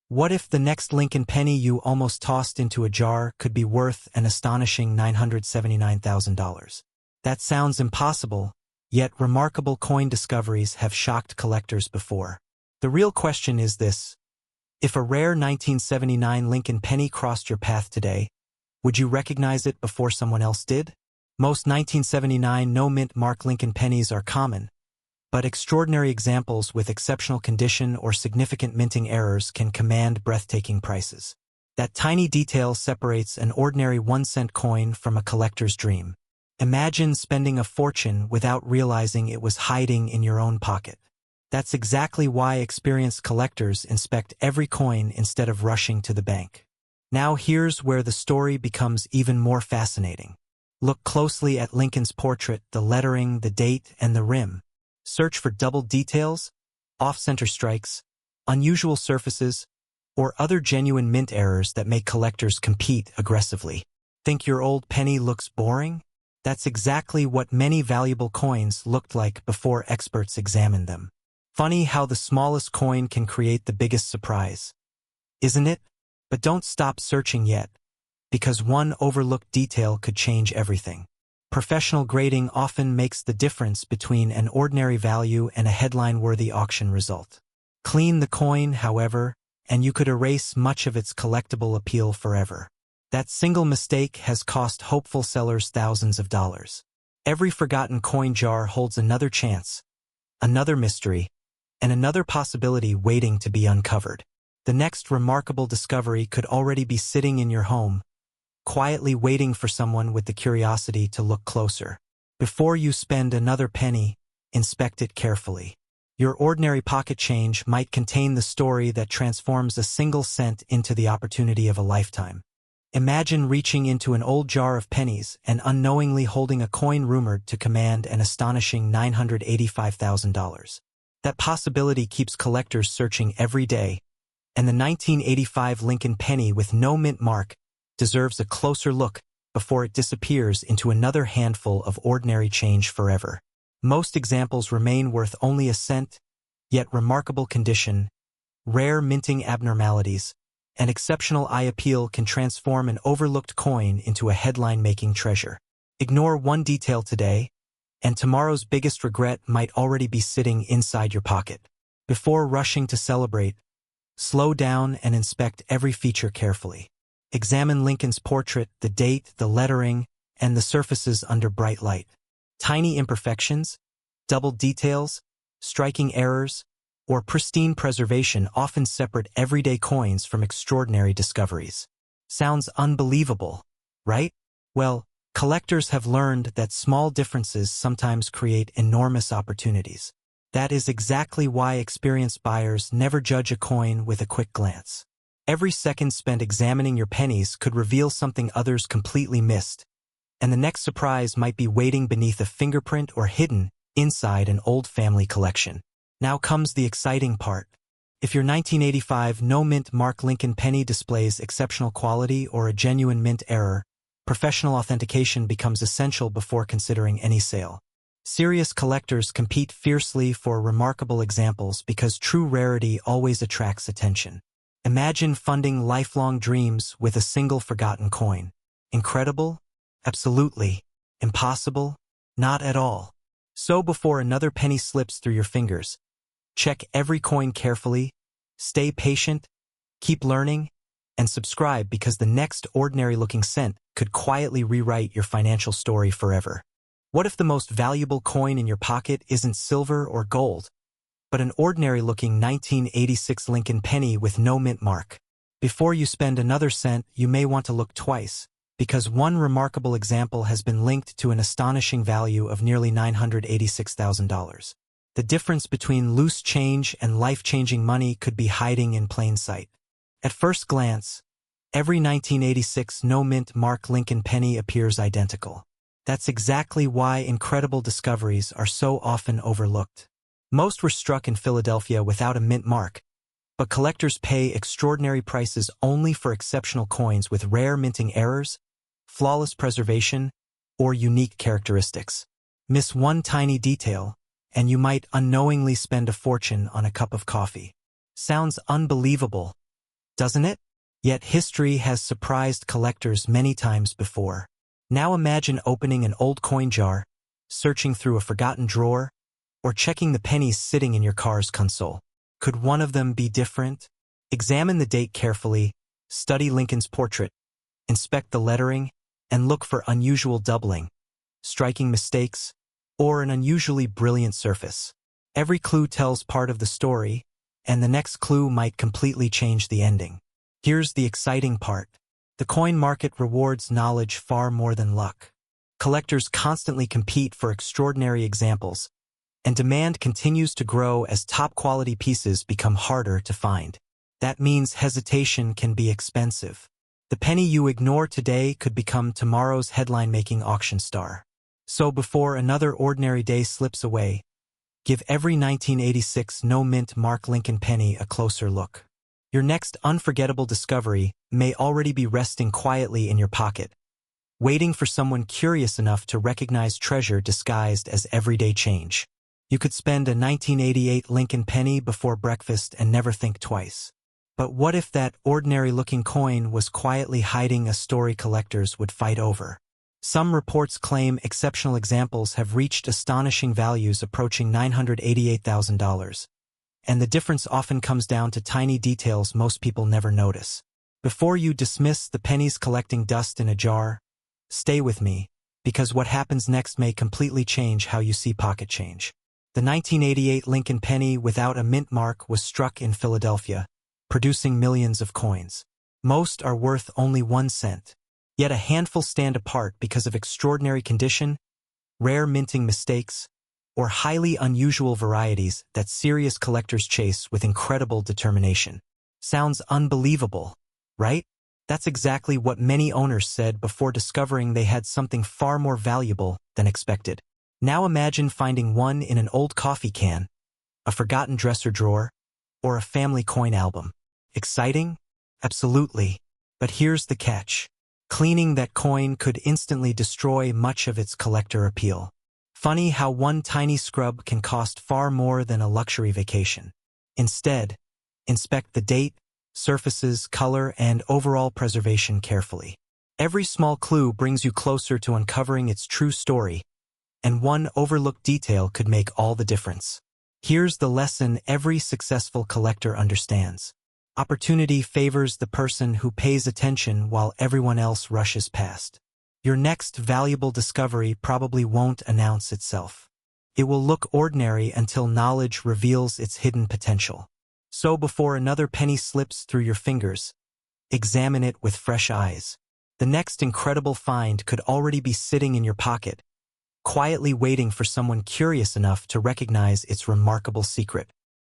What if the next Lincoln penny you almost tossed into a jar could be worth an astonishing $979,000? That sounds impossible, yet remarkable coin discoveries have shocked collectors before. The real question is this: if a rare 1979 Lincoln penny crossed your path today, would you recognize it before someone else did? Most 1979 no-mint mark Lincoln pennies are common, but extraordinary examples with exceptional condition or significant minting errors can command breathtaking prices. That tiny detail separates an ordinary 1-cent coin from a collector's dream. Imagine spending a fortune without realizing it was hiding in your own pocket. That's exactly why experienced collectors inspect every coin instead of rushing to the bank. Now here's where the story becomes even more fascinating. Look closely at Lincoln's portrait, the lettering, the date, and the rim. Search for double details, off-center strikes, unusual surfaces, or other genuine mint errors that make collectors compete aggressively. Think your old penny looks boring? That's exactly what many valuable coins looked like before experts examined them. Funny how the smallest coin can create the biggest surprise, isn't it? But don't stop searching yet, because one overlooked detail could change everything. Professional grading often makes the difference between an ordinary value and a headline-worthy auction result. Clean the coin, however, and you could erase much of its collectible appeal forever. That single mistake has cost hopeful sellers thousands of dollars. Every forgotten coin jar holds another chance, another mystery, and another possibility waiting to be uncovered. The next remarkable discovery could already be sitting in your home, quietly waiting for someone with the curiosity to look closer. Before you spend another penny, inspect it carefully. Your ordinary pocket change might contain the story that transforms a single cent into the opportunity of a lifetime. Imagine reaching into an old jar of pennies and unknowingly holding a coin rumored to command an astonishing $985,000. That possibility keeps collectors searching every day, and the 1985 Lincoln penny with no mint mark deserves a closer look before it disappears into another handful of ordinary change forever. Most examples remain worth only a cent, yet remarkable condition, rare minting abnormalities, and exceptional eye appeal can transform an overlooked coin into a headline-making treasure. Ignore one detail today, and tomorrow's biggest regret might already be sitting inside your pocket. Before rushing to celebrate, slow down and inspect every feature carefully. Examine Lincoln's portrait, the date, the lettering, and the surfaces under bright light. Tiny imperfections, double details, striking errors, or pristine preservation often separate everyday coins from extraordinary discoveries. Sounds unbelievable, right? Well, collectors have learned that small differences sometimes create enormous opportunities. That is exactly why experienced buyers never judge a coin with a quick glance. Every second spent examining your pennies could reveal something others completely missed, and the next surprise might be waiting beneath a fingerprint or hidden inside an old family collection. Now comes the exciting part. If your 1985 no-mint mark Lincoln penny displays exceptional quality or a genuine mint error, professional authentication becomes essential before considering any sale. Serious collectors compete fiercely for remarkable examples because true rarity always attracts attention. Imagine funding lifelong dreams with a single forgotten coin. Incredible? Absolutely. Impossible? Not at all. So before another penny slips through your fingers, check every coin carefully, stay patient, keep learning, and subscribe because the next ordinary-looking cent could quietly rewrite your financial story forever. What if the most valuable coin in your pocket isn't silver or gold, but an ordinary-looking 1986 Lincoln penny with no mint mark? Before you spend another cent, you may want to look twice, because one remarkable example has been linked to an astonishing value of nearly $986,000. The difference between loose change and life-changing money could be hiding in plain sight. At first glance, every 1986 no-mint mark Lincoln penny appears identical. That's exactly why incredible discoveries are so often overlooked. Most were struck in Philadelphia without a mint mark, but collectors pay extraordinary prices only for exceptional coins with rare minting errors, flawless preservation, or unique characteristics. Miss one tiny detail, and you might unknowingly spend a fortune on a cup of coffee. Sounds unbelievable, doesn't it? Yet history has surprised collectors many times before. Now imagine opening an old coin jar, searching through a forgotten drawer, or checking the pennies sitting in your car's console. Could one of them be different? Examine the date carefully, study Lincoln's portrait, inspect the lettering, and look for unusual doubling, striking mistakes, or an unusually brilliant surface. Every clue tells part of the story, and the next clue might completely change the ending. Here's the exciting part. The coin market rewards knowledge far more than luck. Collectors constantly compete for extraordinary examples, and demand continues to grow as top-quality pieces become harder to find. That means hesitation can be expensive. The penny you ignore today could become tomorrow's headline-making auction star. So before another ordinary day slips away, give every 1986 no-mint Mark Lincoln penny a closer look. Your next unforgettable discovery may already be resting quietly in your pocket, waiting for someone curious enough to recognize treasure disguised as everyday change. You could spend a 1988 Lincoln penny before breakfast and never think twice. But what if that ordinary-looking coin was quietly hiding a story collectors would fight over? Some reports claim exceptional examples have reached astonishing values approaching $988,000. And the difference often comes down to tiny details most people never notice. Before you dismiss the pennies collecting dust in a jar, stay with me, because what happens next may completely change how you see pocket change. The 1988 Lincoln penny without a mint mark was struck in Philadelphia, producing millions of coins. Most are worth only 1 cent. Yet a handful stand apart because of extraordinary condition, rare minting mistakes, or highly unusual varieties that serious collectors chase with incredible determination. Sounds unbelievable, right? That's exactly what many owners said before discovering they had something far more valuable than expected. Now imagine finding one in an old coffee can, a forgotten dresser drawer, or a family coin album. Exciting? Absolutely. But here's the catch. Cleaning that coin could instantly destroy much of its collector appeal. Funny how one tiny scrub can cost far more than a luxury vacation. Instead, inspect the date, surfaces, color, and overall preservation carefully. Every small clue brings you closer to uncovering its true story, and one overlooked detail could make all the difference. Here's the lesson every successful collector understands. Opportunity favors the person who pays attention while everyone else rushes past. Your next valuable discovery probably won't announce itself. It will look ordinary until knowledge reveals its hidden potential. So before another penny slips through your fingers, examine it with fresh eyes. The next incredible find could already be sitting in your pocket, quietly waiting for someone curious enough to recognize its remarkable secret.